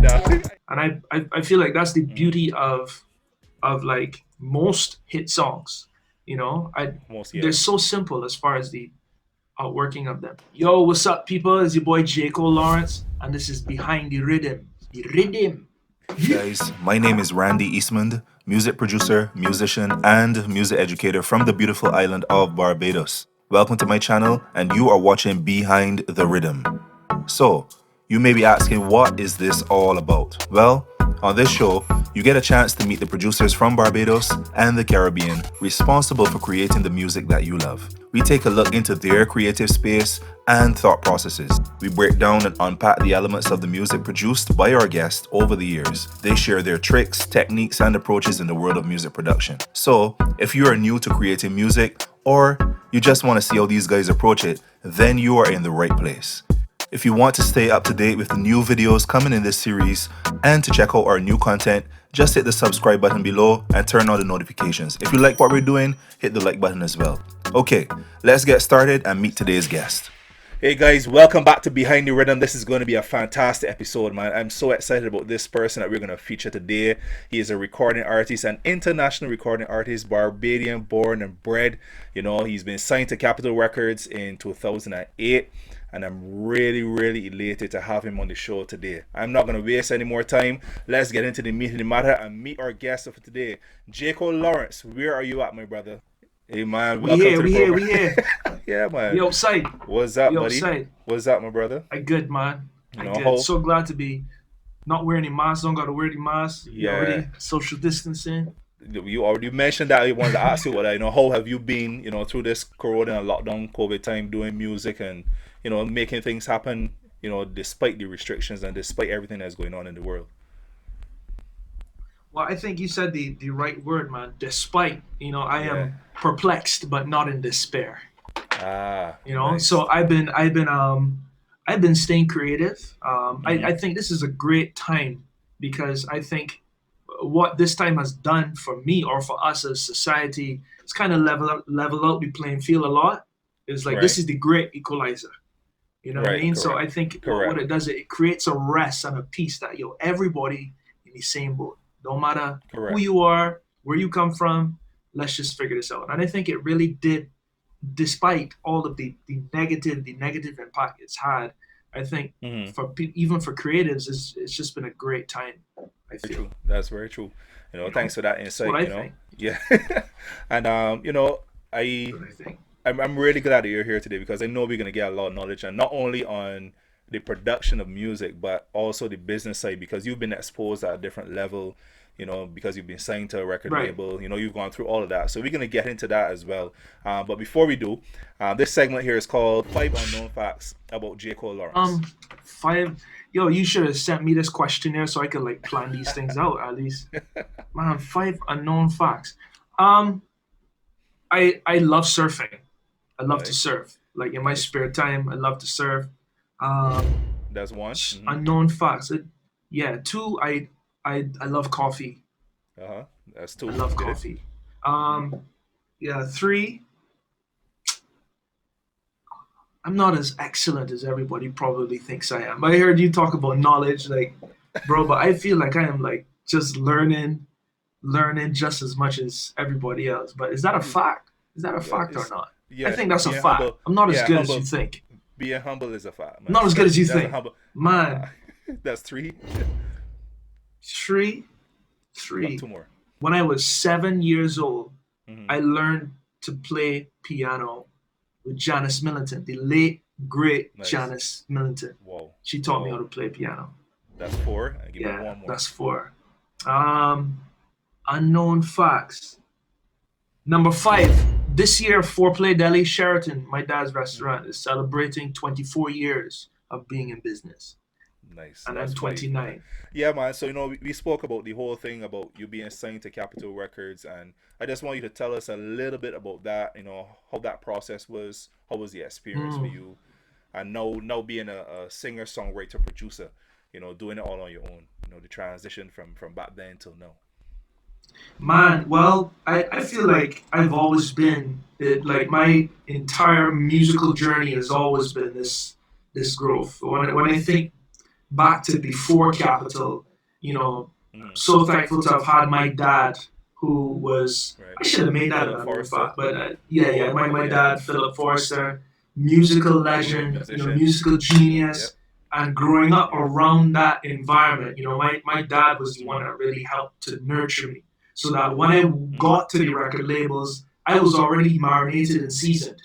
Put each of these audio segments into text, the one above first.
right now. And I feel like that's the beauty of like most hit songs. Most, They're yeah. so simple as far as the outworking of them. Yo, what's up, people? It's your boy Jaicko Lawrence, and this is Behind the Riddim. The Riddim. Guys, my name is Randy Eastmond, music producer, musician, and music educator from the beautiful island of Barbados. Welcome to my channel, and you are watching Behind the Riddim. So, you may be asking, what is this all about? Well, on this show, you get a chance to meet the producers from Barbados and the Caribbean responsible for creating the music that you love. We take a look into their creative space and thought processes. We break down and unpack the elements of the music produced by our guests over the years. They share their tricks, techniques, and approaches in the world of music production. So, if you are new to creating music, or you just want to see how these guys approach it, then you are in the right place. If you want to stay up to date with the new videos coming in this series and to check out our new content, just hit the subscribe button below and turn on the notifications. If you like what we're doing, hit the like button as well. Okay, let's get started and meet today's guest. Hey guys, welcome back to Behind the Riddim. This is going to be a fantastic episode, man. I'm so excited about this person that we're going to feature today. He is a recording artist, an international recording artist, Barbadian born and bred. He's been signed to Capitol Records in 2008. And I'm really elated to have him on the show today. I'm not going to waste any more time. Let's get into the meat of the matter and meet our guest for today. Jaicko Lawrence, where are you at, my brother? Hey, man, welcome to the program. We here. Yeah, man. We outside. What's up, We buddy? outside. What's up, my brother? I good, man. I You know, good. how- So glad to be not wearing any masks. Don't got to wear the mask. Yeah. Already social distancing. You already mentioned that. I wanted to ask you how have you been, through this corona and lockdown COVID time doing music and, making things happen, despite the restrictions and despite everything that's going on in the world. Well, I think you said the right word, man. Despite, I Yeah. am perplexed, but not in despair. Nice. So I've been staying creative. I think this is a great time because I think what this time has done for me or for us as society, it's kind of level out the playing field a lot. It's like this Right. is the great equalizer. You know what I Right, mean? So correct. I think Correct. what it does, it creates a rest and a peace that everybody in the same boat. Don't matter Correct. who you are, where you come from, let's just figure this out. And I think it really did, despite all of the negative impact it's had. I think Mhm. even for creatives, it's just been a great time. I Very feel. true. That's very true. Thanks for that insight. what I think. Yeah. And I What I think. I'm really glad that you're here today because I know we're gonna get a lot of knowledge and not only on the production of music but also the business side because you've been exposed at a different level. Because you've been signed to a record Right. label. You've gone through all of that. So we're gonna get into that as well. But before we do, this segment here is called 5 Unknown Facts about Jaicko Lawrence. 5. Yo, you should have sent me this questionnaire so I could like plan these things out at least. Man, 5 unknown facts. I love surfing. I love to Nice. surf. Like in my spare time, I love to surf. That's one. Mhm. Unknown facts. 2, I love coffee. That's two. I love Get it? coffee. 3, I'm not as excellent as everybody probably thinks I am. I heard you talk about knowledge, like, bro, but I feel like I am like just learning just as much as everybody else. But is that a fact? Is that a fact or it's- not? Yeah, I think that's a being fact. humble- I'm not as yeah, good as humble- you think. Being humble is a fact, man. Not as good as you That's a think. humble- Man, That's 3. 3. Two more. When I was 7 years old, Mhm. I learned to play piano with Janice Millington, the late, great Nice. Janice Millington. Whoa. She taught me Whoa. how to play piano. That's 4. I give you Yeah, one more. that's 4. Unknown facts. Number 5. This year, Foreplay Deli Sheraton, my dad's restaurant, is celebrating 24 years of being in business. Nice. And That's I'm funny. 29. Yeah, man. So, we spoke about the whole thing about you being signed to Capitol Records, and I just want you to tell us a little bit about that, how that process was, how was the experience for you, and now being a singer, songwriter, producer, doing it all on your own, the transition from back then till now. Man, well, I feel like I've always been, like my entire musical journey has always been this growth. When I think back to before Capital, you know, so thankful to have had my dad, who was, I should have made that up, in fact, but my dad, Philip Forrester, musical legend, musical genius, and growing up around that environment, my dad was the one that really helped to nurture me, so that when I got to the record labels, I was already marinated and seasoned,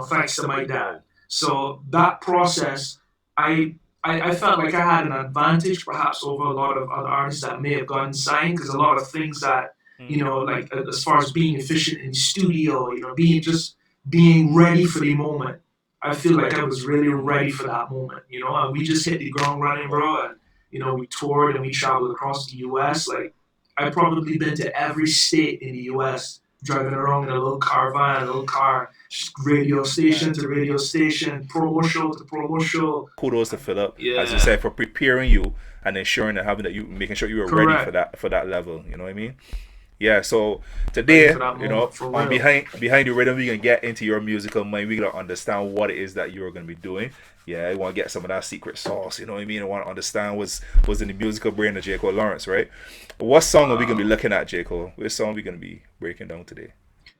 thanks to my dad. So that process, I felt like I had an advantage perhaps over a lot of other artists that may have gotten signed, because a lot of things that, like as far as being efficient in the studio, being ready for the moment. I feel like I was really ready for that moment, and we just hit the ground running, bro. And, we toured and we traveled across the US. Like, I've probably been to every state in the US, driving around in a little caravan, a little car, radio station to radio station, promo show to promo show. Kudos to Philip, as you Yeah. said, for preparing you and ensuring and having that you making sure you were ready Correct. for that level. You know what I mean? Yeah. So today, For that moment, for on real. behind the rhythm, we can get into your musical mind. We gonna understand what it is that you're gonna be doing. Yeah, I want to get some of that secret sauce. You know what I mean? I want to understand what's in the musical brain of Jaicko Lawrence, right? What song are we gonna be looking at, Jaicko? Which song are we gonna be breaking down today?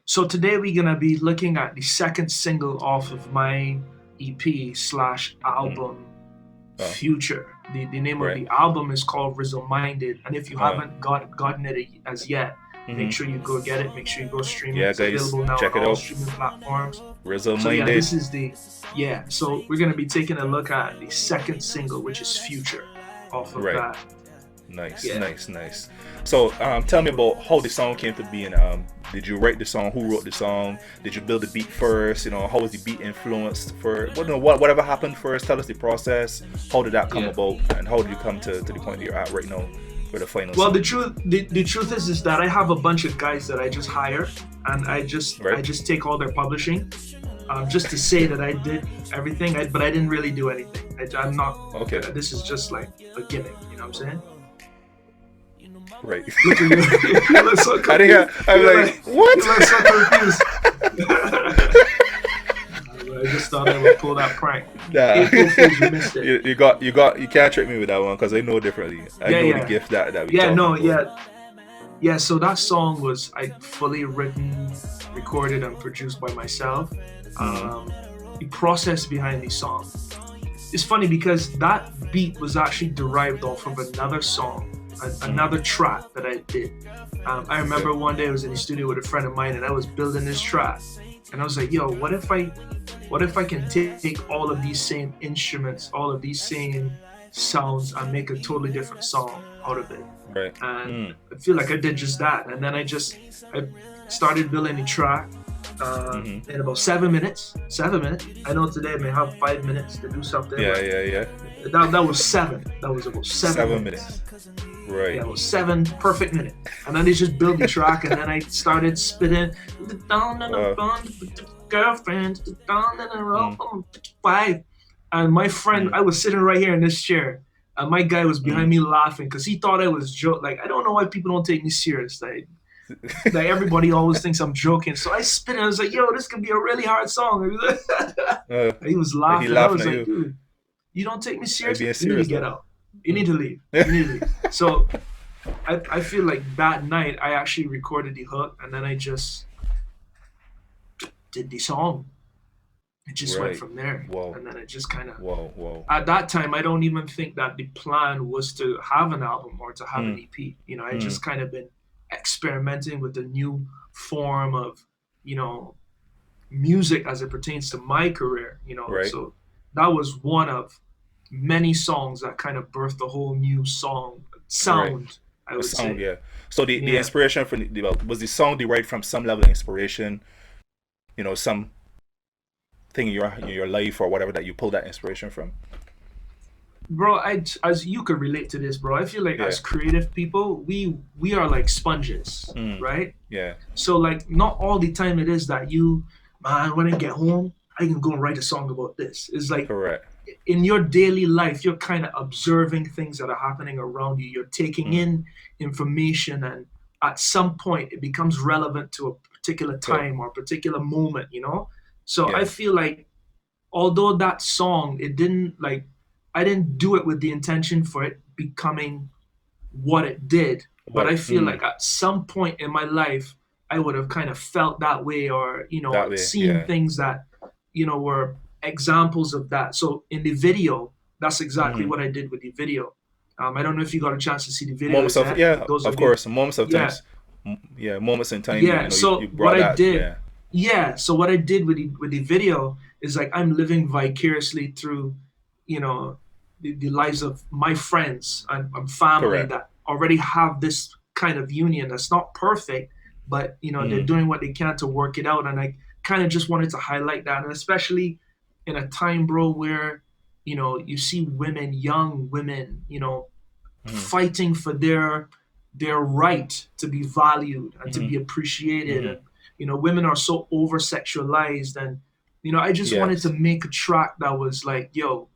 So today we're gonna be looking at the second single off of my EP slash album, Future. The name of the album is called Rizzo Minded, and if you haven't gotten it as yet, make sure you go get it. Make sure you go stream it. Yeah, It's guys, available now check on it all out. streaming platforms. Rizzo So yeah, Minded. this is so we're gonna be taking a look at the second single, which is Future, off of Right. that. Nice, Yeah. nice. So, tell me about how the song came to be, and did you write the song? Who wrote the song? Did you build the beat first? How was the beat influenced? Whatever happened first? Tell us the process. How did that come about, and how did you come to the point that you're at right now for the final? Well, song? the truth is that I have a bunch of guys that I just hire, and I just take all their publishing, just to say that I did everything, but I didn't really do anything. I'm not. Okay. This is just like a gimmick. You know what I'm saying? Right. Look at you. You look so confused. I'm like, what? You look so confused. I just thought I would pull that prank. Nah. April Fools, you missed it. You can't trick me with that one, because I know differently. I know the gift that we talking about. Yeah, so that song was fully written, recorded, and produced by myself. The process behind the song, it's funny because that beat was actually derived off of another song, another track that I did. I remember one day I was in the studio with a friend of mine, and I was building this track, and I was like, yo, what if I can take all of these same instruments, all of these same sounds, and make a totally different song out of it? Right. And I feel like I did just that, and then I started building the track in about 7 minutes. I know today I may have 5 minutes to do something. Yeah. That was 7. That was about 7 minutes. Right. Yeah, it was 7 perfect minutes. And then they just built the track, and then I started spitting down and the girlfriend down and the road 5. And my friend, I was sitting right here in this chair, and my guy was behind me laughing because he thought I was joking. Like, I don't know why people don't take me serious. Like everybody always thinks I'm joking. So I spit it. I was like, yo, this could be a really hard song. He was laughing. I was like, dude, you don't take me seriously. You need to get out. You need to leave. So I feel like that night I actually recorded the hook, and then I just did the song. It just went from there. Whoa. And then it just kind of... Whoa. At that time, I don't even think that the plan was to have an album or to have an EP. I just kind of been experimenting with the new form of, music as it pertains to my career, So that was one of many songs that kind of birthed a whole new sound, I would say. Yeah. So the inspiration was the song derived from some level of inspiration, some thing in your life or whatever that you pulled that inspiration from? Bro, as you could relate to this, bro. I feel like as creative people, we are like sponges, right? Yeah. So like, not all the time it is that when I get home, I can go and write a song about this. It's like, correct. In your daily life, you're kind of observing things that are happening around you. You're taking in information, and at some point, it becomes relevant to a particular time or a particular moment, So I feel like, although that song, it didn't like I didn't do it with the intention for it becoming what it did. But I feel like at some point in my life, I would have kind of felt that way, or, that way, seen things that, were examples of that. So in the video, that's exactly what I did with the video. I don't know if you got a chance to see the video. Moments of, those of course, moments of times. Moments in time. Yeah. So you what I that, did, so what I did with the video is like I'm living vicariously through, the lives of my friends and family that already have this kind of union that's not perfect, but they're doing what they can to work it out. And I kind of just wanted to highlight that, and especially in a time, bro, where you see women, young women, fighting for their right to be valued and to be appreciated. And women are so over sexualized, and I just wanted to make a track that was like, yo,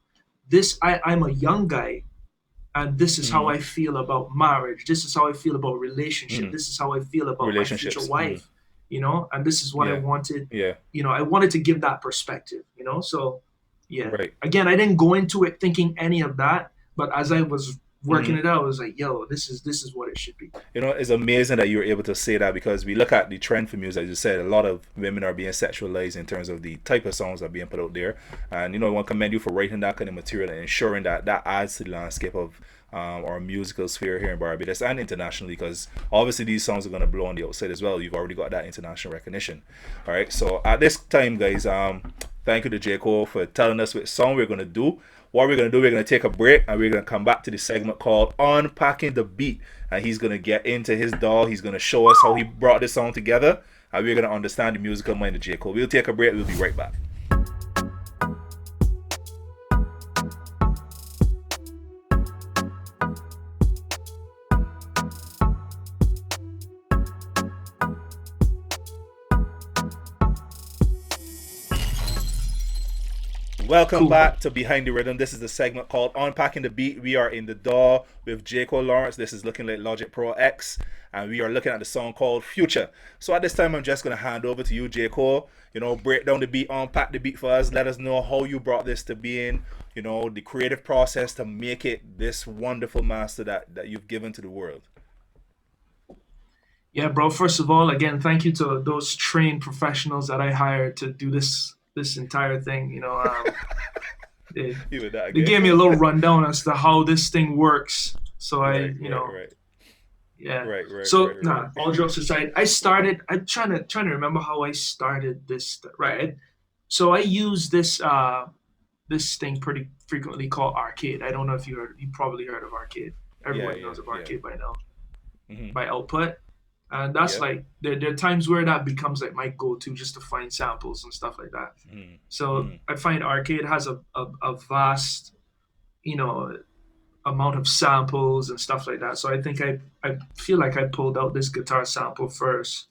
I'm a young guy, and this is how I feel about marriage. This is how I feel about relationship. This is how I feel about my future wife. And this is what I wanted. I wanted to give that perspective. So again, I didn't go into it thinking any of that, but as I was working it out, I was like, yo, this is what it should be. It's amazing that you were able to say that, because we look at the trend for music, as you said, a lot of women are being sexualized in terms of the type of songs that are being put out there. And I want to commend you for writing that kind of material and ensuring that adds to the landscape of our musical sphere here in Barbados and internationally, because obviously these songs are going to blow on the outside as well. You've already got that international recognition. All right, so at this time, guys, thank you to Jaicko for telling us which song we're going to do. What we're going to do, we're going to take a break, and we're going to come back to the segment called Unpacking the Beat. And he's going to get into his DAW. He's going to show us how he brought this song together, and we're going to understand the musical mind of Jaicko. We'll take a break. We'll be right back. Welcome back to Behind the Rhythm. This is the segment called Unpacking the Beat. We are in the DAW with Jaicko Lawrence. This is looking like Logic Pro X, and we are looking at the song called Future. So at this time, I'm just going to hand over to you, Jaicko. Break down the beat, unpack the beat for us. Let us know how you brought this to being, the creative process to make it this wonderful master that you've given to the world. Yeah, bro. First of all, again, thank you to those trained professionals that I hired to do this entire thing. They gave me a little rundown as to how this thing works. So all jokes aside, I'm trying to remember how I started this, right? So I use this thing pretty frequently called Arcade. I don't know if you probably heard of Arcade. Everybody knows of Arcade by now. By Output. And that's like, there are times where that becomes like my go-to just to find samples and stuff like that. So I find Arcade has a vast, amount of samples and stuff like that. So I think I feel like I pulled out this guitar sample first.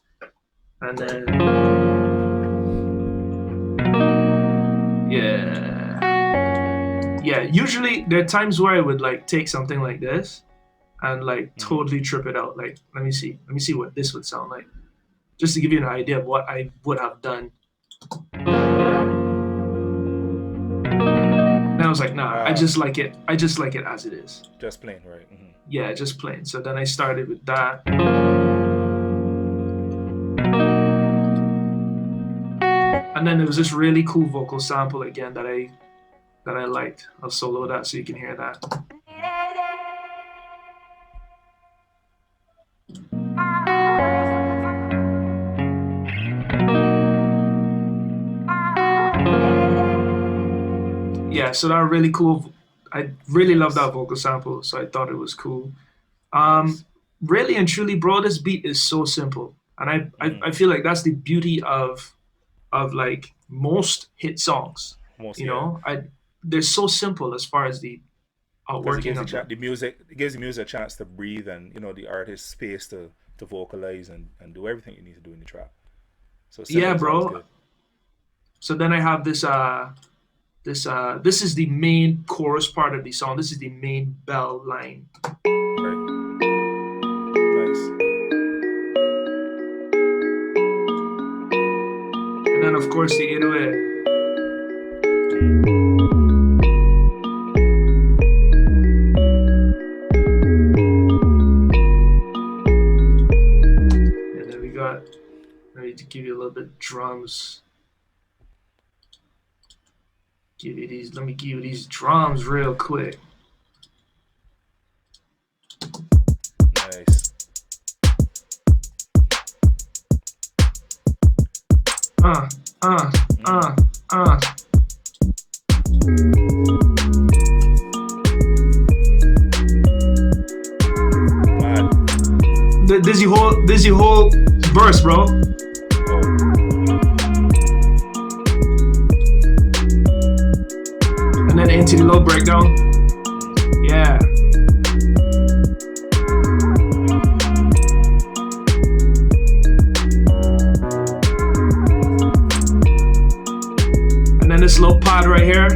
And then, usually there are times where I would like take something like this and like totally trip it out. Like, let me see what this would sound like, just to give you an idea of what I would have done. And I was like, nah, I just like it as it is. Just plain, right? Yeah, just plain. So then I started with that. And then there was this really cool vocal sample again that I liked. I'll solo that so you can hear that. Yeah, so that really cool. I really love that vocal sample, so I thought it was cool. Really and truly, bro, this beat is so simple, and I feel like that's the beauty of like most hit songs. They're so simple as far as the outworking of the music. It gives the music a chance to breathe, and the artist space to vocalize and do everything you need to do in the track. So yeah, bro. So then I have this this is the main chorus part of the song. This is the main bell line. Okay. Nice. And then of course the 808. bit drums. Let me give you these drums real quick. Nice. This your whole verse, bro. And then into the low breakdown. Yeah. And then this low pod right here.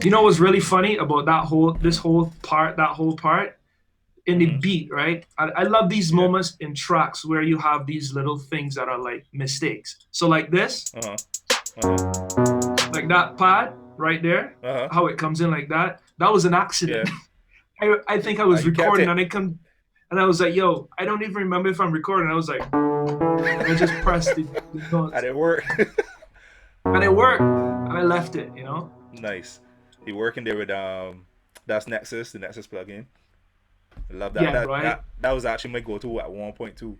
You know what's really funny about that whole part in the beat, right? I love these moments in tracks where you have these little things that are like mistakes. So like this, like that pad right there, how it comes in like that. That was an accident. Yeah. I think I was recording and I was like, yo, I don't even remember if I'm recording. I was like, I just pressed the notes. And it worked. And it worked. And I left it, you know? Nice. You working there with that's Nexus, the Nexus plugin. I love that. Yeah, That was actually my go-to at 1.2.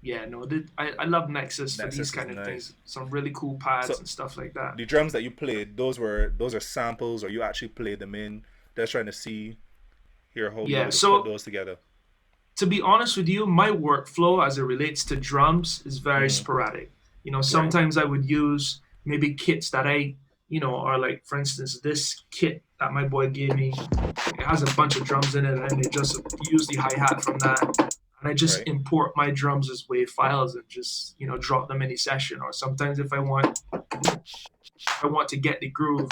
Yeah, no, I love Nexus for these kind of things. Some really cool pads and stuff like that. The drums that you played, those are samples, or you actually played them in. Just trying to hear how you put those together. To be honest with you, my workflow as it relates to drums is very sporadic. You know, sometimes I would use maybe kits that are like, for instance, this kit that my boy gave me, it has a bunch of drums in it, and they just use the hi-hat from that. And I just import my drums as WAV files and just, drop them in a session. Or sometimes if I want to get the groove,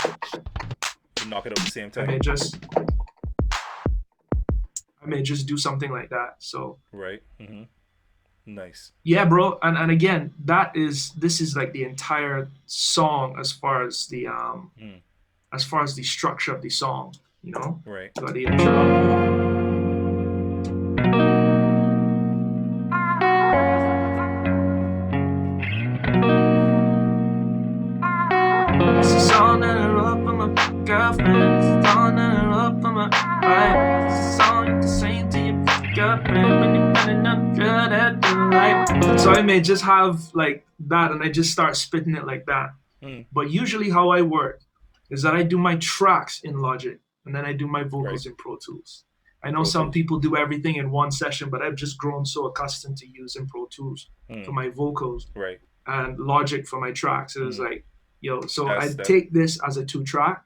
you knock it up at the same time. I may just do something like that. So Nice. Yeah, bro. And again, this is like the entire song as far as the structure of the song, Right. So the intro. It's a song that I wrote for my girlfriend. It's a song that I wrote for my wife. It's a song you can sing to your girlfriend when you're running up at the light. So I may just have like that, and I just start spitting it like that. But usually how I work is that I do my tracks in Logic, and then I do my vocals in Pro Tools. I know some people do everything in one session, but I've just grown so accustomed to using Pro Tools for my vocals and Logic for my tracks. It was like, I take this as a 2-track,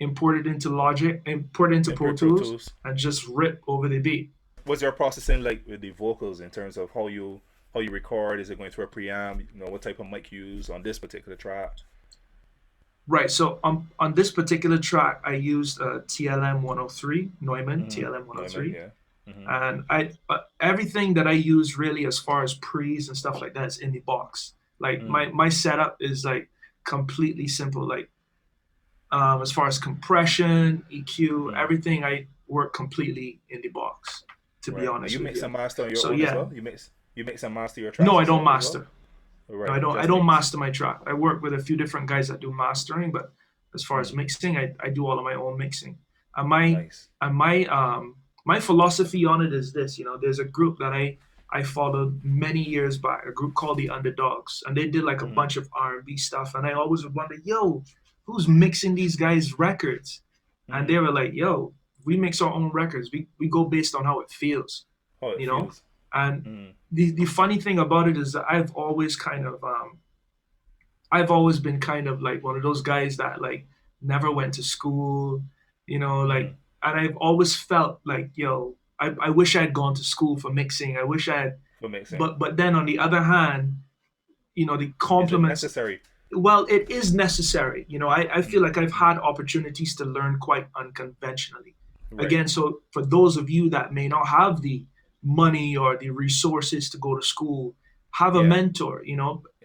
import it into Logic, import it into Pro Tools, and just rip over the beat. What's your processing like with the vocals in terms of how you record? Is it going through a preamp? What type of mic you use on this particular track? Right. So on this particular track, I used a TLM 103, Neumann TLM 103. And everything that I use really as far as pre's and stuff like that is in the box. Like my setup is like completely simple. Like as far as compression, EQ, everything, I work completely in the box. To be honest, you mix and master on your own as well. You mix and master your tracks. No, I don't master. Right. No, I don't master my track. I work with a few different guys that do mastering, but as far as mixing, I do all of my own mixing. And my philosophy on it is this. There's a group that I followed many years back, a group called the Underdogs, and they did like a bunch of R&B stuff. And I always would wonder, who's mixing these guys' records? And they were like, we mix our own records. We go based on how it feels, feels. And the funny thing about it is that I've always been kind of like one of those guys that like never went to school, and I've always felt like, I wish I had gone to school for mixing. I wish I had, but then on the other hand, the compliments. Is it necessary? Well, it is necessary. I feel like I've had opportunities to learn quite unconventionally. Again, so for those of you that may not have the money or the resources to go to school, have a mentor,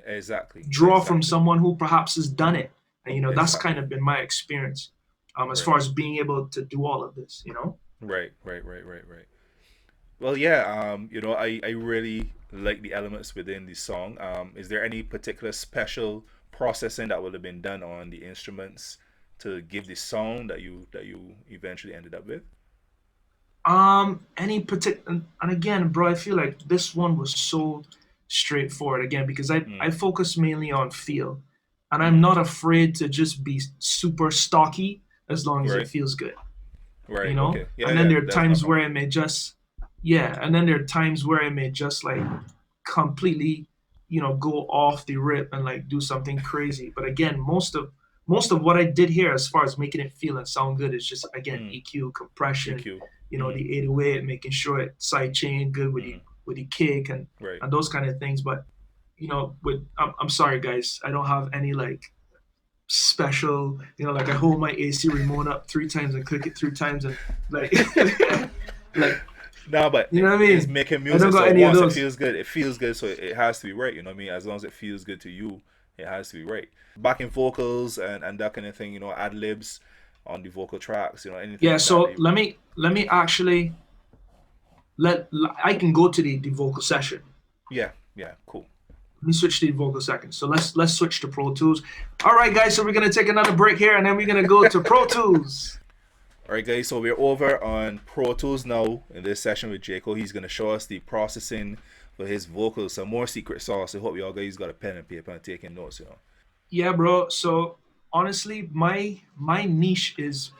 Exactly. Draw from someone who perhaps has done it. And, that's kind of been my experience. as Right. far as being able to do all of this, you know? Right. Right. Right. Right. Right. Well, yeah. I really like the elements within the song. Is there any particular special processing that would have been done on the instruments to give the sound that you eventually ended up with? Any particular, and again, bro, I feel like this one was so straightforward again because I Mm. focus mainly on feel, and I'm Mm. not afraid to just be super stocky as long as it Right. feels good, you Right. know? Okay. Yeah. And then Yeah. there are That's not times where problem. I may just, yeah, and then there are times where I may just like completely, go off the rip and like do something crazy. But again, most of what I did here as far as making it feel and sound good is just again Mm. EQ, compression, EQ. Mm. the 808, making sure it side chain good Mm. with the kick Right. and those kind of things. But with I'm sorry guys, I don't have any like special, like I hold my AC remote up 3 times and click it 3 times and like like No, but you know what I it's mean? making I don't music. got So any of once it those. feels good, it feels good. So it has to be right. You know what I mean? As long as it feels good to you, it has to be right. Backing vocals and that kind of thing. Ad libs on the vocal tracks. Anything Yeah, like that. so let me actually I can go to the vocal session. Yeah. Yeah. Cool. Let me switch to the vocal second. So let's switch to Pro Tools. All right, guys. So we're gonna take another break here, and then we're gonna go to Pro Tools. All right, guys. So we're over on Pro Tools now in this session with Jaicko. He's gonna show us the processing for his vocals, some more secret sauce. I hope you all guys got a pen and paper and taking notes. Yeah, bro. So honestly, my niche is,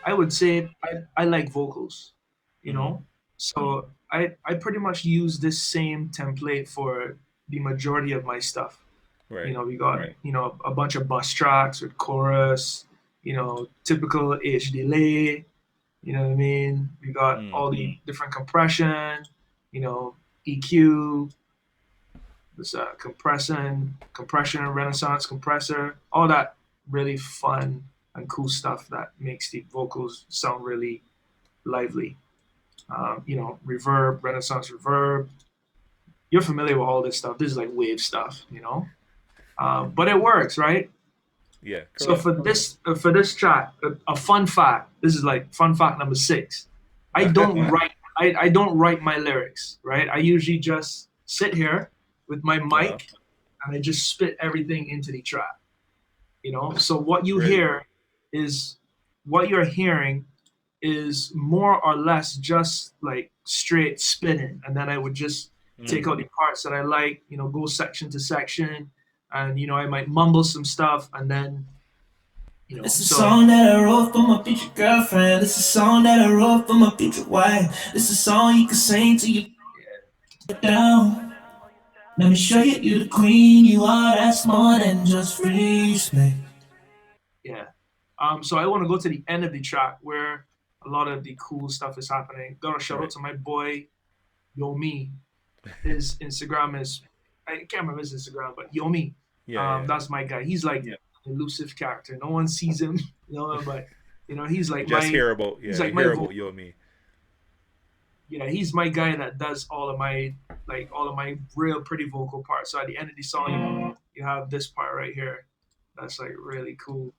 I would say, I like vocals. You Mm-hmm. know, so I pretty much use this same template for the majority of my stuff. Right. We got a bunch of bus tracks with chorus. Typical H delay. You know what I mean? We got Mm. all the different compression, you know, EQ, this compression, Renaissance compressor, all that really fun and cool stuff that makes the vocals sound really lively. Reverb, Renaissance reverb. You're familiar with all this stuff. This is like wave stuff. But it works, right? Yeah. So Correct. for this track, a fun fact. This is like fun fact number 6. I don't write. I don't write my lyrics, right? I usually just sit here with my Uh-huh. mic and I just spit everything into the track. So what you Really. hear is what you're hearing is more or less just like straight spinning, and then I would just take Mm. out the parts that I like, go section to section, and I might mumble some stuff, and then This is a so song that I wrote for my future girlfriend. This is a song that I wrote for my future wife. This is a song you can sing till you down. Let me show you, you the queen. You are, that's more than just respect. yeah. So I want to go to the end of the track where a lot of the cool stuff is happening. Gotta shout out Right. to my boy Yomi. His Instagram is, I can't remember his Instagram, but Yomi. Yeah. Yeah. That's my guy. He's like an elusive character. No one sees him, but he's You like just my hear about he's you like my hear about you and me. yeah, he's my guy that does all of my real pretty vocal parts. So at the end of the song, you have this part right here. That's like really cool.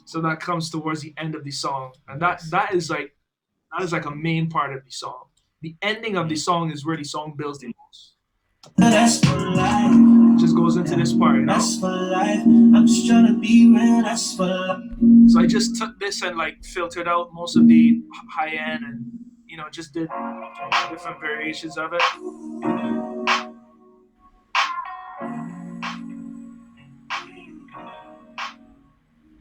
So that comes towards the end of the song, and Nice. that is like a main part of the song. The ending of the song is where the song builds the most. That's for life. It just goes into this part, That's for life. I'm just trying to be real. That's for life. So I just took this and like filtered out most of the high end and just did different variations of it.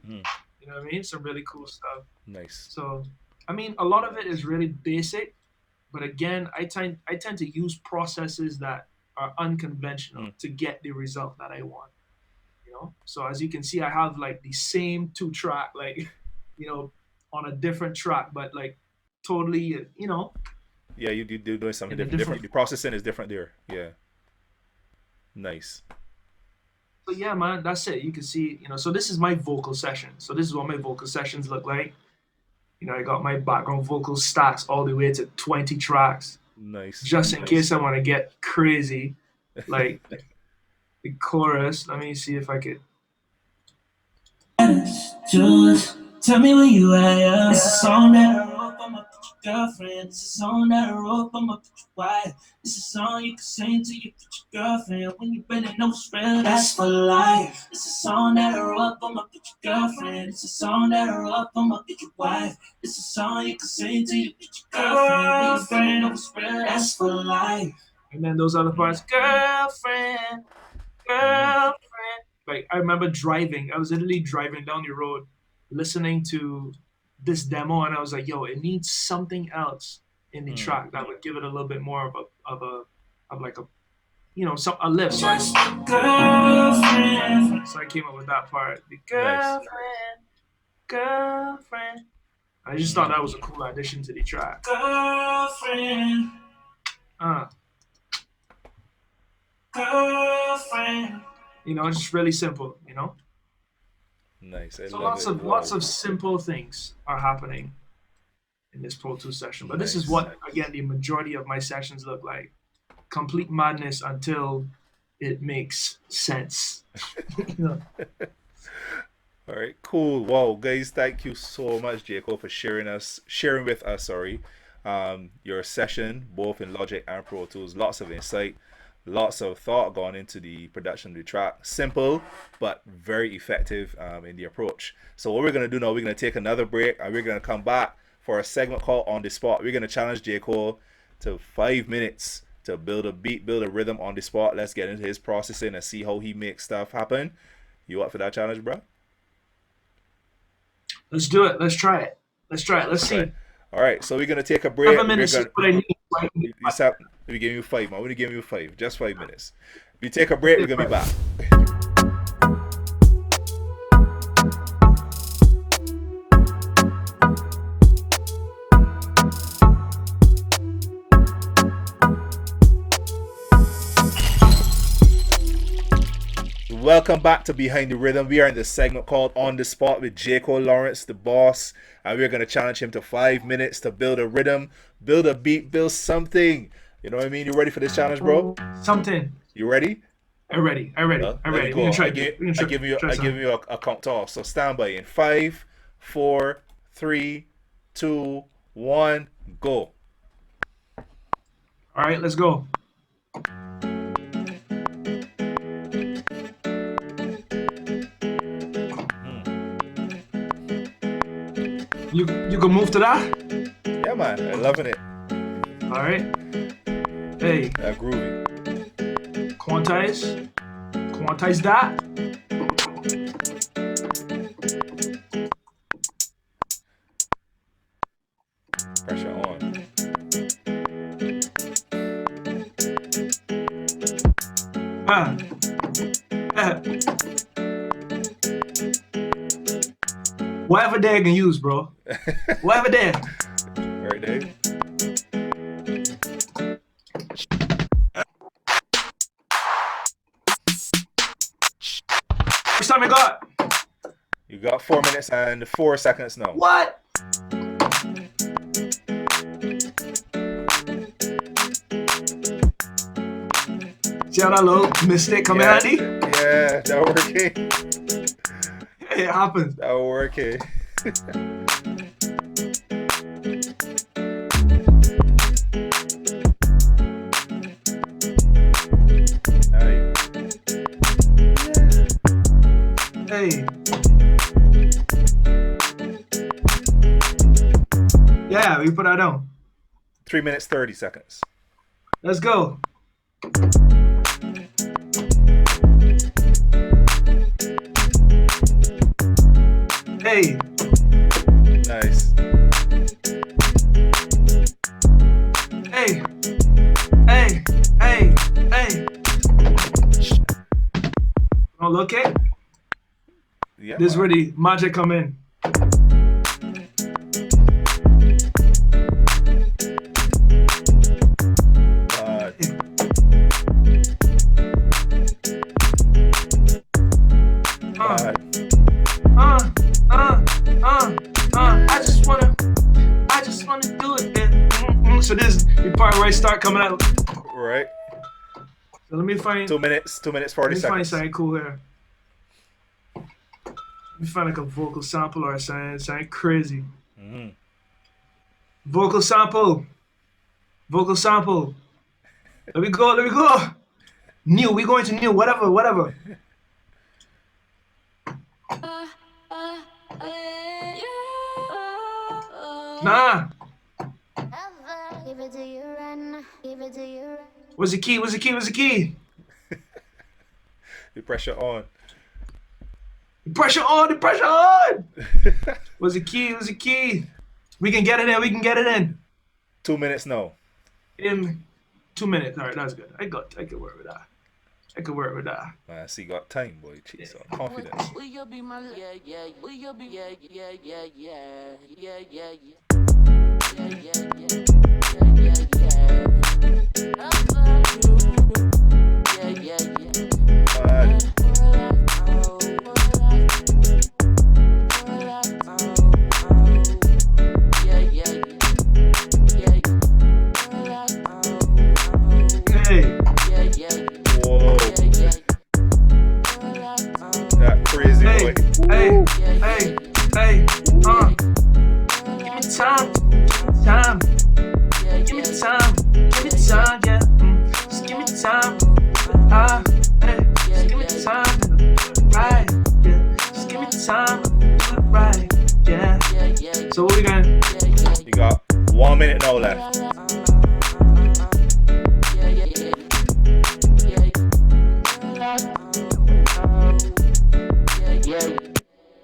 Mm. You know what I mean? Some really cool stuff. Nice. So, I mean, a lot of it is really basic, but again, I tend to use processes that are unconventional to get the result that I want. So as you can see, I have like the same 2-track, like, on a different track, but like totally, Yeah, you do doing something in a different. The processing is different there. Yeah. Nice. So yeah, man, that's it. You can see, so this is my vocal session. So this is what my vocal sessions look like. I got my background vocal stacks all the way to 20 tracks. Nice. just in case I want to get crazy, like the chorus. Let me see if I could. Just tell me where you at. This is a song that I wrote for my future girlfriend. This is a song that I wrote for my future wife. This is a song you can sing to your future girlfriend when you're bending over spread. That's for life. This is a song that I wrote for my future girlfriend. This is a song that I wrote for my future wife. This is a song you can sing to your future girlfriend when you're bending over spread. That's for life. And then those other parts, girlfriend. Like I remember driving. I was literally driving down the road, listening to this demo, and I was like, "Yo, it needs something else in the track that would give it a little bit more of a lift." So I came up with that part. The girlfriend. I just thought that was a cool addition to the track. Girlfriend. Girlfriend. It's just really simple, Nice. So lots of simple things are happening in this Pro Tools session. But this is what, again, the majority of my sessions look like. Complete madness until it makes sense. All right, cool. Wow, guys, thank you so much, Jaicko, for sharing with us, your session, both in Logic and Pro Tools. Lots of insight, lots of thought gone into the production of the track. Simple, but very effective in the approach. So what we're going to do now, we're going to take another break, and we're going to come back for a segment called On the Spot. We're going to challenge Jaicko to 5 minutes to build a beat, build a rhythm on the spot. Let's get into his processing and see how he makes stuff happen. You up for that challenge, bro? Let's do it. Let's try it. Let's see. All right, so we're going to take a break. 7 minutes is what I need. We give you 5, man. We're going to give you 5. Just 5 minutes. We take a break. We're going to be back. Welcome back to Behind the Rhythm. We are in the segment called On the Spot with Jaicko Lawrence, the boss, and we're going to challenge him to 5 minutes to build a rhythm, build a beat, build something. You know what I mean? You ready for this challenge, bro? Something. You ready? I'm ready. I'm ready. We're gonna try. I give you a count off. So stand by in 5, 4, 3, 2, 1, go. All right, let's go. You can move to that? Yeah, man. I'm loving it. All right. Hey. Groovy. Quantize that. Pressure on. Whatever they can use, bro. Whatever they. Right, Dave? Which time you got? You got 4 minutes and 4 seconds now. What? See how that little mistake coming handy? Yeah, that working. It happens. That working. Hey. Yeah, we put that down. 3 minutes, 30 seconds. Let's go. Hey. Nice. Hey. Oh, look it. Yeah. This is where the magic come in. I just wanna do it. So this is the part where I start coming out. Right. So let me find. 2 minutes. 2 minutes 40 Let me find seconds. something cool here. Let me find like a vocal sample or something crazy. Mm-hmm. Vocal sample. Vocal sample. Let me go. Let me go. New. We going to new. Whatever. Whatever. Nah. What's the key? What's the key? What's the key? The pressure on. The pressure on. The pressure on. What's the key? What's the key? We can get it in. We can get it in. 2 minutes now. In 2 minutes. All right, that's good. I could work with that. I could work with that. Man, see, got time, boy. Jeez, so confidence. Will you be my Will you be yeah. Man. Hey. Whoa. That crazy Hey. boy. Hey. Hey. Hey. Give me time. Time. Give me time. Give me time. Yeah. Just give me time. Hey. Just give me time. Right. Yeah. Just give me time. Right. Yeah. So what we gonna? You got 1 minute now left.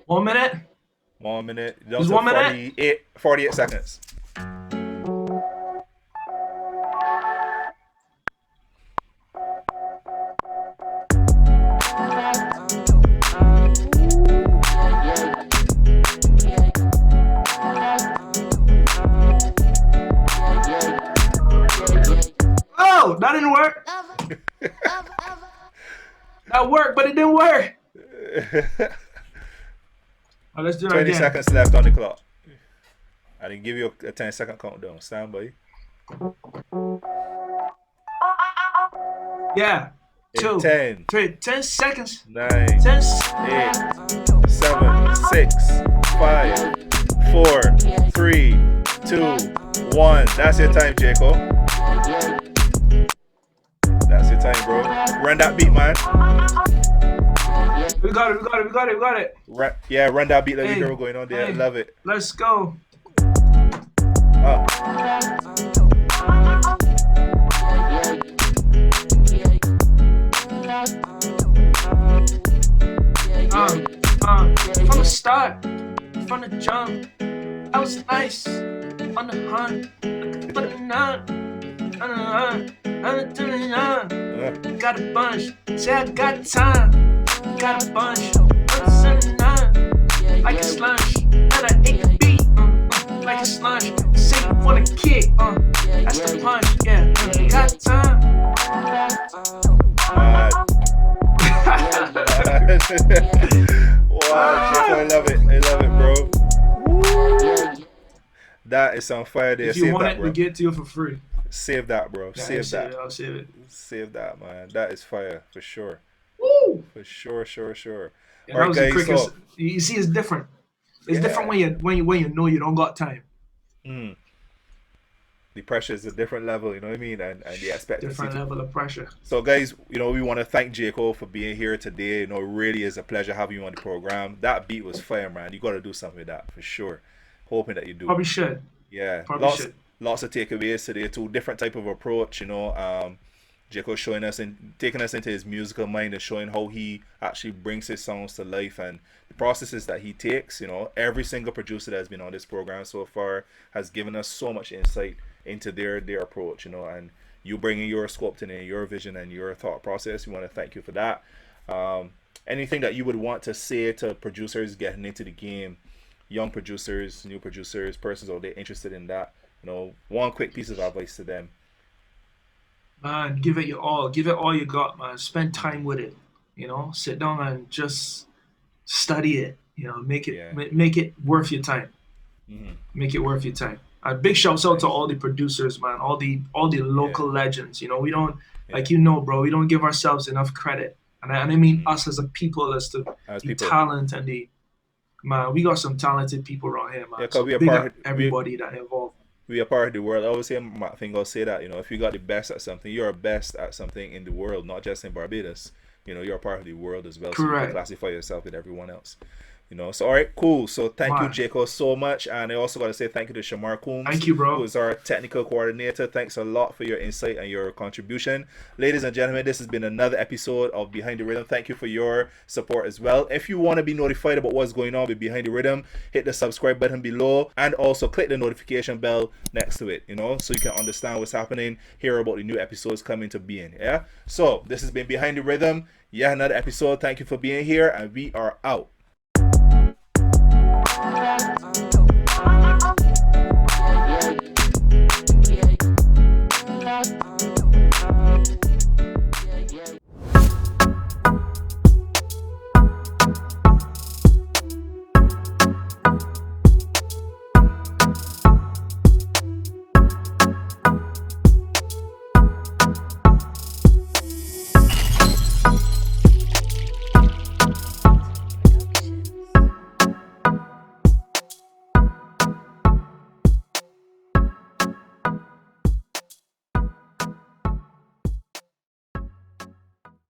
One minute. 1 minute. Down Just to 1 minute? 48 seconds. Oh, that didn't work. That worked, but it didn't work. Oh, let's do that 20 again. seconds left on the clock. I didn't give you a 10-second countdown. Stand by. Yeah. In 2, 10, 3, 10 seconds. 9, 10 8, 7, 6, 5, 4, 3, 2, 1. That's your time, Jaicko. That's your time, bro. Run that beat, man. We got it, we got it, we got it, we got it. Run that beat. Let me Hey, hear what's going on there. hey. Love it. Let's go. From the start, from the jump, I was nice on the hunt. Looking for the none, on the hunt, on the none. Got a bunch, say I got time. Got a bunch, on the none, like a slush. And I ate the beat, like a slush. Say you wanna kick, that's the punch, yeah. Got time. Wow, Jaicko, I love it. I love it, bro. That is on fire there. If you Save want that, it, bro. we get to you for free. Save that, bro. Yeah, Save that. I'll save it. Save that, man. That is fire for sure. Woo! For sure. Yeah, All right, that was the guys. quickest. So, You see, it's different. It's Yeah. different when you know you don't got time. the pressure is a different level, you know what I mean? And the expectancy. Different level of pressure. So, guys, we want to thank Jaicko for being here today. It really is a pleasure having you on the program. That beat was fire, man. You got to do something with that for sure. Hoping that you do. Probably should. Yeah, Probably should. Lots of takeaways today too. Different type of approach, Jaicko showing us and taking us into his musical mind and showing how he actually brings his songs to life and the processes that he takes. Every single producer that's been on this program so far has given us so much insight into their approach. And you bringing your sculpting and your vision and your thought process. We want to thank you for that. Anything that you would want to say to producers getting into the game, young producers, new producers, persons out there interested in that? One quick piece of advice to them. Man, give it your all. Give it all you got, man. Spend time with it. Sit down and just study it. Make it worth your time. Mm-hmm. Make it worth your time. Big shouts out to Nice. all the producers, man, all the Yeah. local legends. You know, we don't Yeah. like bro, we don't give ourselves enough credit, and I mean Mm-hmm. us as a people, as to As the people. talent and the man. We got some talented people around here, Yeah, man. cause So we are big part. up everybody that involved. We are part of the world. I always hear my thing. I'll say that if you got the best at something, you're best at something in the world, not just in Barbados. You're part of the world as well, so you can Correct, classify yourself with everyone else. So all right, cool. So thank you, man. Jaicko, so much, and I also got to say thank you to Shamar Coombs, Thank you, who bro. is our technical coordinator. Thanks a lot for your insight and your contribution, ladies and gentlemen. This has been another episode of Behind the Rhythm. Thank you for your support as well. If you want to be notified about what's going on with Behind the Rhythm, hit the subscribe button below, and also click the notification bell next to it. So you can understand what's happening, hear about the new episodes coming to being. Yeah. So this has been Behind the Rhythm. Yeah, another episode. Thank you for being here, and we are out.